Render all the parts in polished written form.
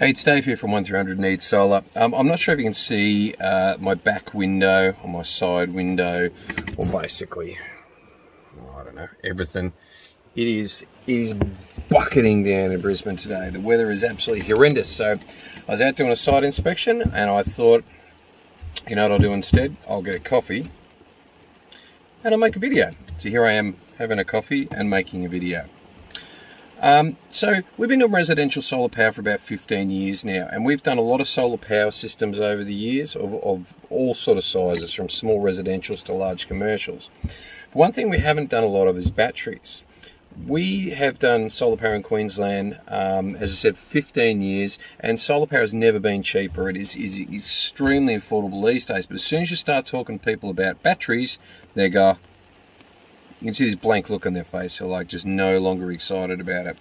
Hey, it's Dave here from 1300 Need Solar. I'm not sure if you can see my back window or my side window, or basically, I don't know, everything. It is bucketing down in Brisbane today. The weather is absolutely horrendous. So I was out doing a site inspection and I thought, you know what I'll do instead? I'll get a coffee and I'll make a video. So here I am having a coffee and making a video. So we've been doing residential solar power for about 15 years now, and we've done a lot of solar power systems over the years of all sort of sizes, from small residentials to large commercials. But one thing we haven't done a lot of is batteries. We have done solar power in Queensland, as I said, 15 years, and solar power has never been cheaper. It is extremely affordable these days, but as soon as you start talking to people about batteries, they go, you can see this blank look on their face. They're like just no longer excited about it.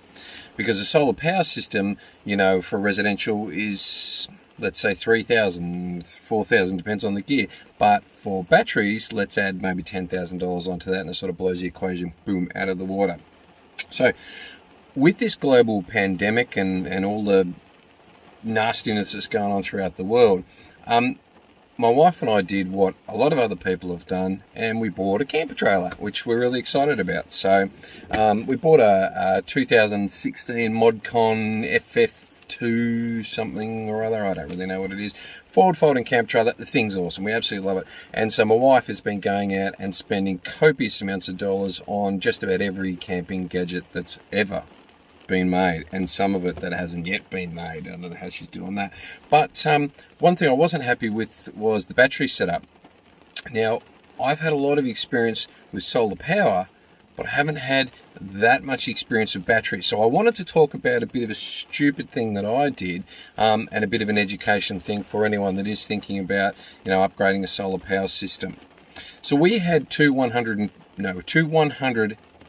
Because a solar power system, you know, for residential is, let's say, $3,000, $4,000, depends on the gear. But for batteries, let's add maybe $10,000 onto that, and it sort of blows the equation, boom, out of the water. So with this global pandemic and all the nastiness that's going on throughout the world, my wife and I did what a lot of other people have done, and we bought a camper trailer, which we're really excited about. So we bought a 2016 ModCon FF2 something or other. I don't really know what it is. Forward folding camper trailer. The thing's awesome. We absolutely love it. And so my wife has been going out and spending copious amounts of dollars on just about every camping gadget that's ever been made, and some of it that hasn't yet been made. I don't know how she's doing that. But one thing I wasn't happy with was the battery setup. Now, I've had a lot of experience with solar power, but I haven't had that much experience with batteries. So I wanted to talk about a bit of a stupid thing that I did, and a bit of an education thing for anyone that is thinking about, you know, upgrading a solar power system. So we had two 100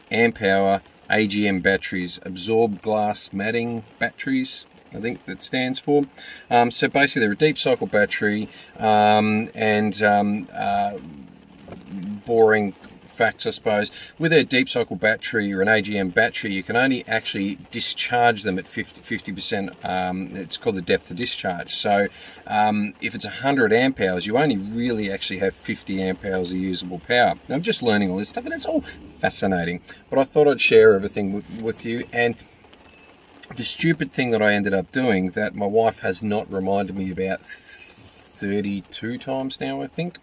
amp hour AGM batteries, absorbed glass matting batteries, I think that stands for. So basically they're a deep cycle battery, boring facts, I suppose. With a deep cycle battery or an AGM battery, you can only actually discharge them at 50%. It's called the depth of discharge. So if it's 100 amp hours, you only really actually have 50 amp hours of usable power. Now, I'm just learning all this stuff, and it's all fascinating, but I thought I'd share everything with you. And the stupid thing that I ended up doing that my wife has not reminded me about 32 times now, I think.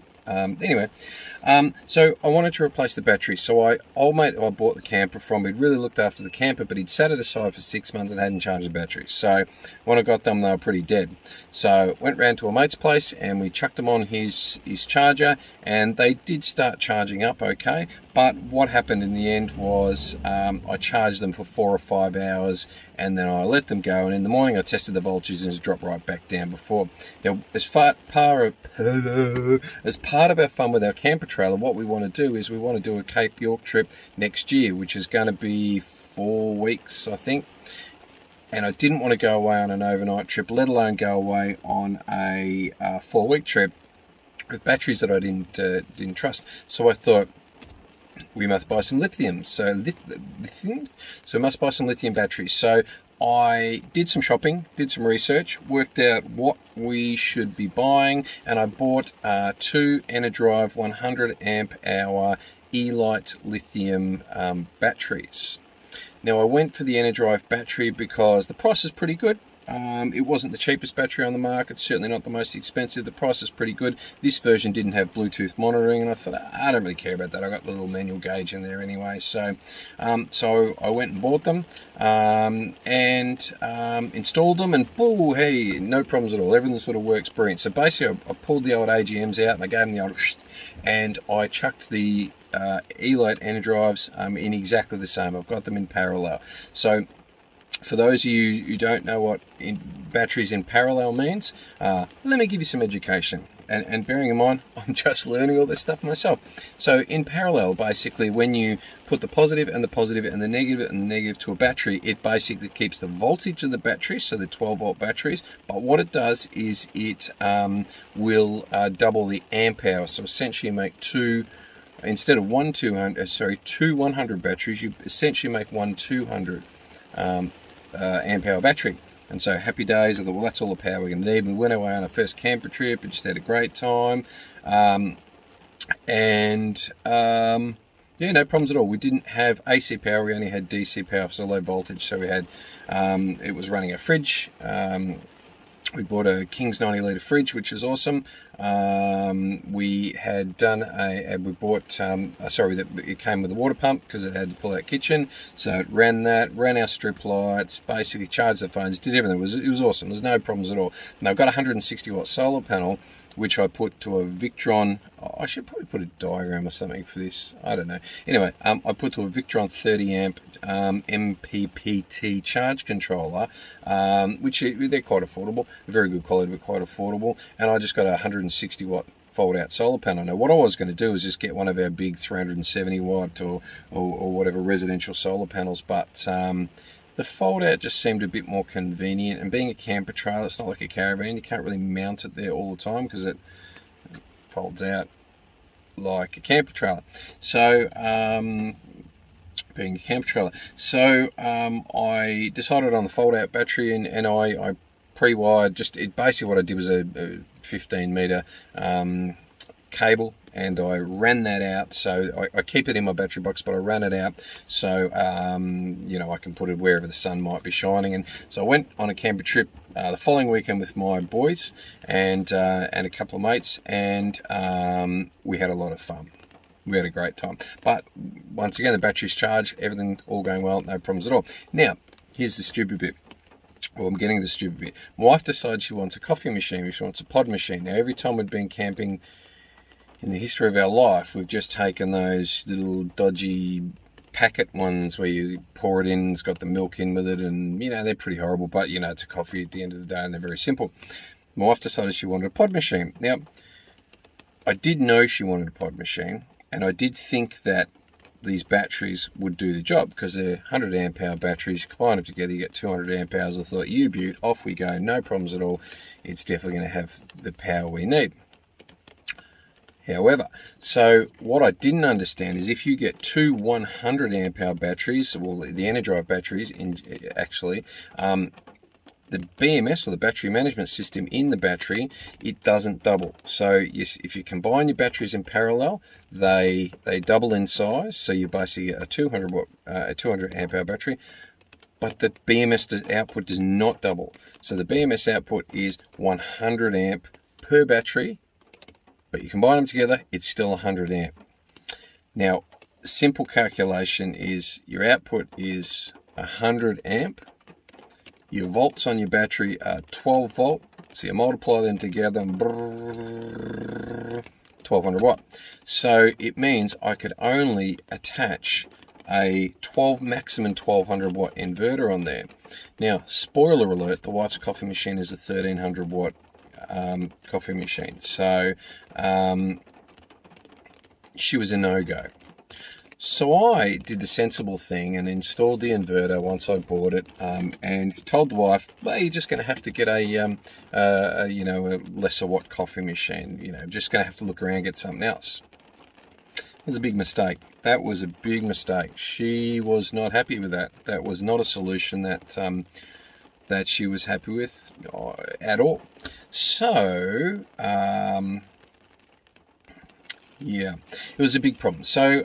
So I wanted to replace the battery. So old mate I bought the camper from, he'd really looked after the camper, but he'd set it aside for 6 months and hadn't charged the batteries. So when I got them, they were pretty dead. So went round to a mate's place and we chucked them on his charger, and they did start charging up okay. But what happened in the end was I charged them for 4 or 5 hours, and then I let them go, and in the morning I tested the voltages and it's dropped right back down before. Now, as part of our fun with our camper trailer, what we want to do is we want to do a Cape York trip next year, which is going to be 4 weeks, I think. And I didn't want to go away on an overnight trip, let alone go away on a 4-week trip with batteries that I didn't trust. So I thought, we must buy some lithium. So we must buy some lithium batteries. So I did some shopping, did some research, worked out what we should be buying, and I bought 2 Enerdrive 100 amp hour lite lithium batteries. Now I went for the Enerdrive battery because the price is pretty good. It wasn't the cheapest battery on the market, certainly not the most expensive. The price is pretty good. This version didn't have Bluetooth monitoring, and I thought, I don't really care about that. I got the little manual gauge in there anyway. So I went and bought them and installed them, and whoa, hey, no problems at all. Everything sort of works brilliant. So basically, I pulled the old AGMs out and I gave them the old, and I chucked the Elite Enerdrives in exactly the same. I've got them in parallel. So for those of you who don't know what batteries in parallel means, let me give you some education. And bearing in mind, I'm just learning all this stuff myself. So in parallel, basically, when you put the positive and the positive and the negative to a battery, it basically keeps the voltage of the battery, so the 12-volt batteries. But what it does is it will double the amp hour. So essentially, you make two. Instead of two 100 batteries, you essentially make one 200 amp hour battery. And so happy days. I thought, well, that's all the power we're going to need. We went away on our first camper trip and just had a great time. Yeah, no problems at all. We didn't have AC power. We only had DC power, so low voltage. So we had, it was running a fridge. We bought a King's 90 litre fridge, which is awesome. We had done it came with a water pump because it had the pull-out kitchen. So it ran our strip lights, basically charged the phones, did everything. It was awesome. There's no problems at all. Now I've got a 160 watt solar panel, which I put to a Victron. I should probably put a diagram or something for this. I don't know. Anyway, I put to a Victron 30 amp MPPT charge controller, which they're quite affordable. Very good quality, but quite affordable. And I just got a 160 watt fold out solar panel. Now what I was going to do is just get one of our big 370 watt or whatever residential solar panels, but the fold out just seemed a bit more convenient, and being a camper trailer, it's not like a caravan, you can't really mount it there all the time because it folds out like a camper trailer. So being a camper trailer, so I decided on the fold out battery, and I pre-wired basically what I did was a 15 meter cable, and I ran that out. So I keep it in my battery box, but I ran it out so I can put it wherever the sun might be shining. And so I went on a camper trip the following weekend with my boys and a couple of mates, and we had a lot of fun. We had a great time. But once again, the battery's charged, everything all going well, no problems at all. Now, here's the stupid bit. Well, I'm getting the stupid bit. My wife decides she wants a coffee machine. She wants a pod machine. Now, every time we've been camping in the history of our life, we've just taken those little dodgy packet ones where you pour it in, it's got the milk in with it, and, they're pretty horrible, but, it's a coffee at the end of the day, and they're very simple. My wife decided she wanted a pod machine. Now, I did know she wanted a pod machine, and I did think that these batteries would do the job because they're 100 amp hour batteries. You combine them together, you get 200 amp hours. I thought, you beaut, off we go, no problems at all. It's definitely going to have the power we need. However, so what I didn't understand is if you get two 100 amp hour batteries, well, the Enerdrive batteries, the BMS, or the battery management system in the battery, it doesn't double. So if you combine your batteries in parallel, they double in size. So you basically get a 200 amp hour battery, but the BMS output does not double. So the BMS output is 100 amp per battery, but you combine them together, it's still 100 amp. Now, simple calculation is your output is 100 amp. Your volts on your battery are 12 volt, so you multiply them together, 1200 watt. So it means I could only attach a maximum 1200 watt inverter on there. Now, spoiler alert, the wife's coffee machine is a 1300 watt coffee machine. So she was a no-go. So I did the sensible thing and installed the inverter once I bought it, and told the wife, well, you're just going to have to get a lesser watt coffee machine. Just going to have to look around and get something else. It was a big mistake. That was a big mistake. She was not happy with that. That was not a solution that she was happy with at all. So yeah, it was a big problem. So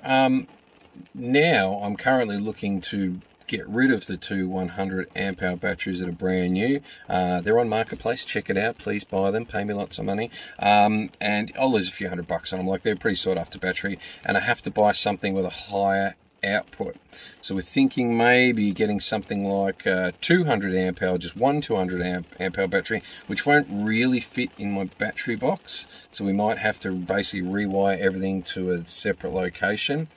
now I'm currently looking to get rid of the two 100 amp hour batteries that are brand new. They're on Marketplace. Check it out. Please buy them. Pay me lots of money. And I'll lose a few $100 on them. Like, they're pretty sought after battery, and I have to buy something with a higher output. So we're thinking maybe getting something like 200 amp hour, just one 200 amp hour battery, which won't really fit in my battery box. So we might have to basically rewire everything to a separate location.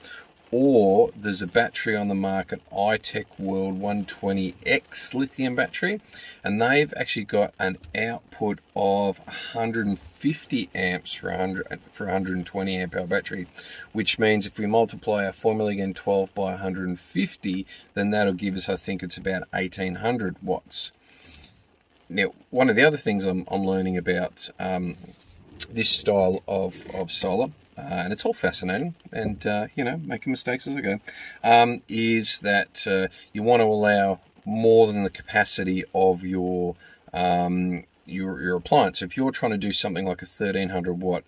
Or there's a battery on the market, Itec World 120X lithium battery, and they've actually got an output of 150 amps for 120 amp hour battery, which means if we multiply our formula again 12 by 150, then that'll give us, I think it's about 1800 watts. Now, one of the other things I'm learning about this style of solar, and it's all fascinating, and making mistakes as I go, is that you want to allow more than the capacity of your appliance. If you're trying to do something like a 1300 watt,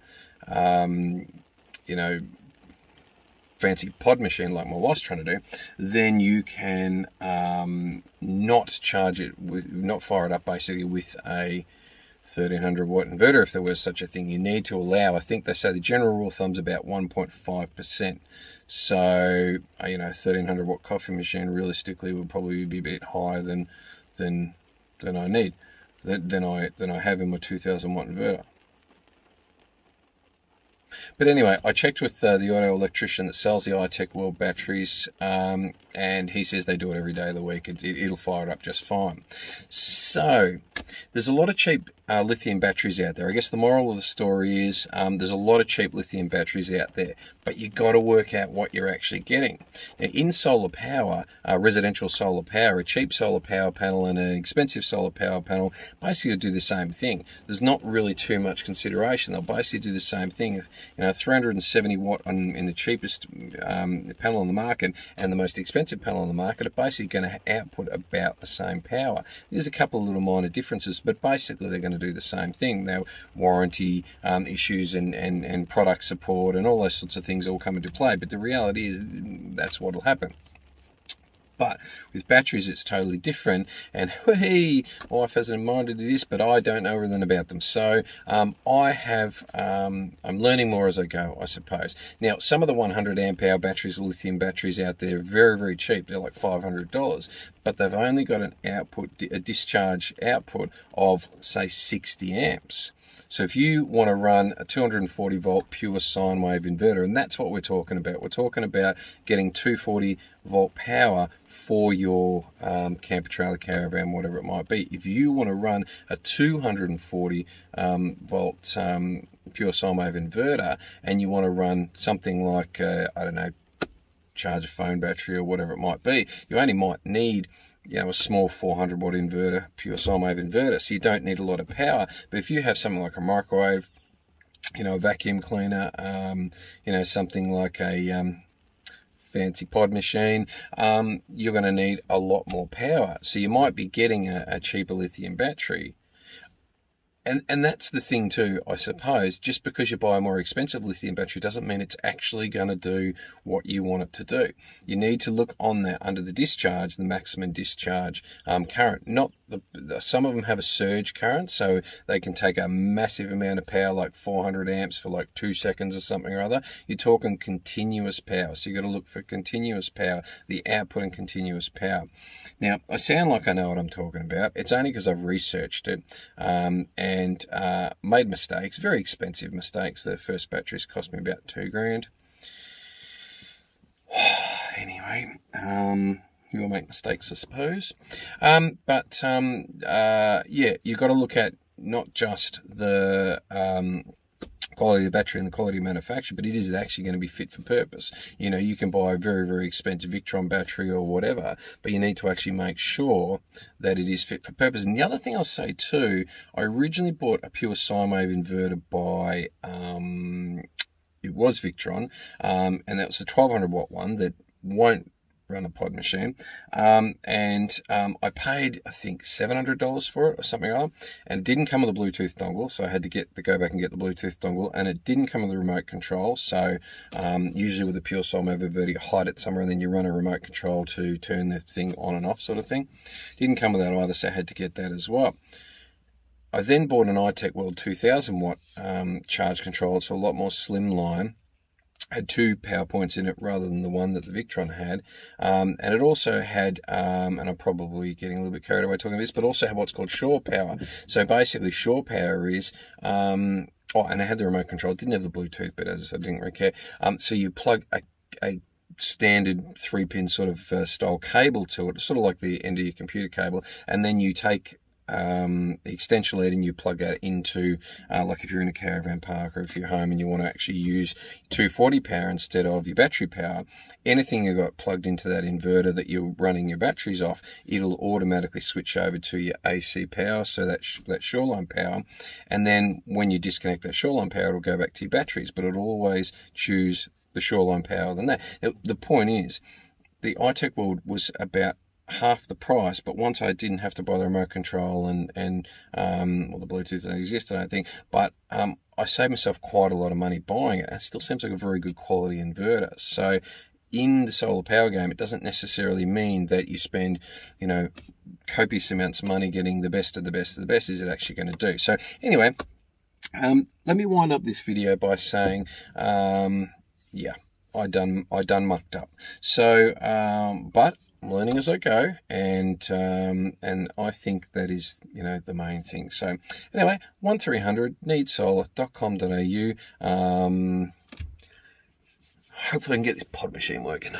fancy pod machine like my wife's trying to do, then you can not fire it up basically with a 1300 watt inverter if there was such a thing. You need to allow, I think they say the general rule of thumb's about 1.5%. So, 1300 watt coffee machine realistically would probably be a bit higher than I need, than I have in my 2000 watt inverter. But anyway, I checked with the auto electrician that sells the Itec World batteries, and he says they do it every day of the week. It'll fire it up just fine. So there's a lot of cheap lithium batteries out there. I guess the moral of the story is there's a lot of cheap lithium batteries out there, but you got to work out what you're actually getting. Now, in solar power, residential solar power, a cheap solar power panel and an expensive solar power panel basically do the same thing. There's not really too much consideration. They'll basically do the same thing. 370 watt in the cheapest panel on the market and the most expensive panel on the market are basically going to output about the same power. There's a couple of little minor differences, but basically they're going to do the same thing. Now, warranty issues and product support and all those sorts of things all come into play, but the reality is that's what will happen. But with batteries, it's totally different. And hey, my wife hasn't minded this, but I don't know everything about them. So I'm learning more as I go, I suppose. Now, some of the 100 amp hour batteries, lithium batteries out there, are very, very cheap. They're like $500, but they've only got a discharge output of, say, 60 amps. So if you want to run a 240 volt pure sine wave inverter, and that's what we're talking about. We're talking about getting 240 volt power for your camper, trailer, caravan, whatever it might be. If you want to run a 240 volt pure sine wave inverter, and you want to run something like, charge a phone battery or whatever it might be, you only might need a small 400 watt inverter, pure sine wave inverter, so you don't need a lot of power. But if you have something like a microwave, a vacuum cleaner, something like a fancy pod machine, you're going to need a lot more power. So you might be getting a cheaper lithium battery. And that's the thing too, I suppose. Just because you buy a more expensive lithium battery doesn't mean it's actually going to do what you want it to do. You need to look on that under the discharge, the maximum discharge current. Not some of them have a surge current, so they can take a massive amount of power, like 400 amps for like 2 seconds or something or other. You're talking continuous power, so you've got to look for continuous power, the output and continuous power. Now, I sound like I know what I'm talking about. It's only because I've researched it and made mistakes, very expensive mistakes. The first batteries cost me about $2,000. Anyway, you will make mistakes, I suppose. You've got to look at not just the quality of the battery and the quality of manufacture, but is it actually going to be fit for purpose? You can buy a very, very expensive Victron battery or whatever, but you need to actually make sure that it is fit for purpose. And the other thing I'll say too, I originally bought a pure sine wave inverter by, it was Victron, and that was the 1200 watt one that won't run a pod machine, I paid, I think, $700 for it or something like that, and it didn't come with a Bluetooth dongle, so I had to go back and get the Bluetooth dongle, and it didn't come with a remote control. So usually with a pure sine wave inverter, you hide it somewhere and then you run a remote control to turn the thing on and off, sort of thing. Didn't come with that either, so I had to get that as well. I then bought an Itec World 2000 watt charge control. It's a lot more slimline. Had 2 power points in it rather than the one that the Victron had. And it also had, and I'm probably getting a little bit carried away talking about this, but also had what's called shore power. So basically shore power is, and I had the remote control. It didn't have the Bluetooth, but as I said, I didn't really care. So you plug a standard 3-pin sort of style cable to it, sort of like the end of your computer cable, and then you take the extension lead and you plug that into, like if you're in a caravan park or if you're home and you want to actually use 240 power instead of your battery power, anything you got plugged into that inverter that you're running your batteries off, it'll automatically switch over to your AC power, so that shoreline power, and then when you disconnect that shoreline power, it'll go back to your batteries, but it'll always choose the shoreline power than that. Now, the point is, the Itec World was about half the price, but once I didn't have to buy the remote control and well, the Bluetooth doesn't exist, I don't think, but I saved myself quite a lot of money buying it. It still seems like a very good quality inverter. So in the solar power game, it doesn't necessarily mean that you spend, you know, copious amounts of money getting the best of the best of the best. Is it actually going to do? So anyway, let me wind up this video by saying, yeah, I done mucked up. So, but I'm learning as I go, and I think that is, you know, the main thing. So anyway, 1300 needsolar.com.au. Hopefully I can get this pod machine working.